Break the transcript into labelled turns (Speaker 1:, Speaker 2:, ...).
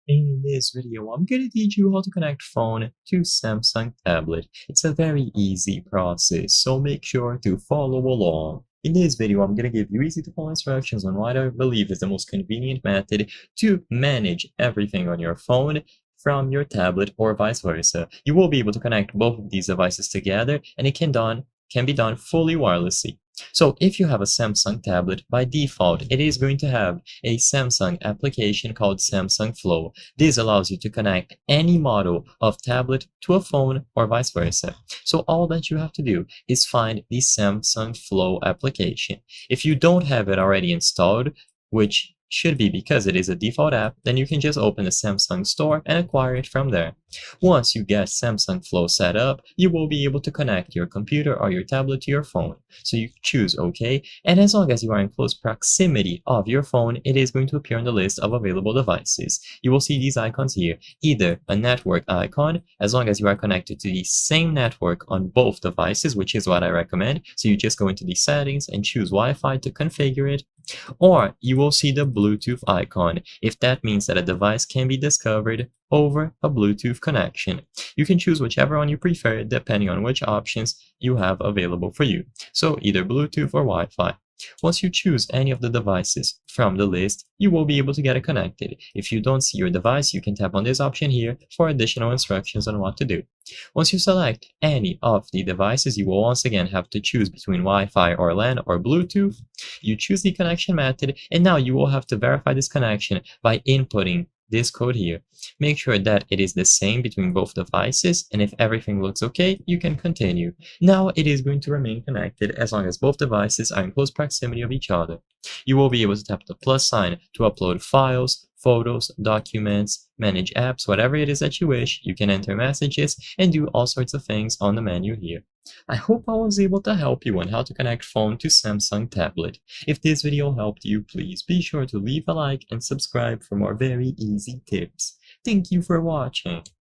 Speaker 1: In this video, I'm going to teach you how to connect phone to Samsung tablet. It's a very easy process, so make sure to follow along. In this video, I'm going to give you easy to follow instructions on what I believe is the most convenient method to manage everything on your phone from your tablet or vice versa. You will be able to connect both of these devices together, and it can be done fully wirelessly. So if you have a Samsung tablet, by default, it is going to have a Samsung application called Samsung Flow. This allows you to connect any model of tablet to a phone or vice versa. So all that you have to do is find the Samsung Flow application. If you don't have it already installed, which should be because it is a default app, then you can just open the Samsung store and acquire it from there. Once you get Samsung Flow set up, you will be able to connect your computer or your tablet to your phone. So you choose OK, and as long as you are in close proximity of your phone, it is going to appear on the list of available devices. You will see these icons here, either a network icon, as long as you are connected to the same network on both devices, which is what I recommend. So you just go into the settings and choose Wi-Fi to configure it. Or you will see the Bluetooth icon, if that means that a device can be discovered over a Bluetooth connection. You can choose whichever one you prefer depending on which options you have available for you. So either Bluetooth or Wi-Fi. Once you choose any of the devices from the list, you will be able to get it connected. If you don't see your device, you can tap on this option here for additional instructions on what to do. Once you select any of the devices, you will once again have to choose between Wi-Fi or LAN or Bluetooth. You choose the connection method, and now you will have to verify this connection by inputting this code here. Make sure that it is the same between both devices, and if everything looks okay, you can continue. Now it is going to remain connected as long as both devices are in close proximity of each other. You will be able to tap the plus sign to upload files, photos, documents, manage apps, whatever it is that you wish. You can enter messages and do all sorts of things on the menu here. I hope I was able to help you on how to connect phone to Samsung tablet. If this video helped you, please be sure to leave a like and subscribe for more very easy tips. Thank you for watching.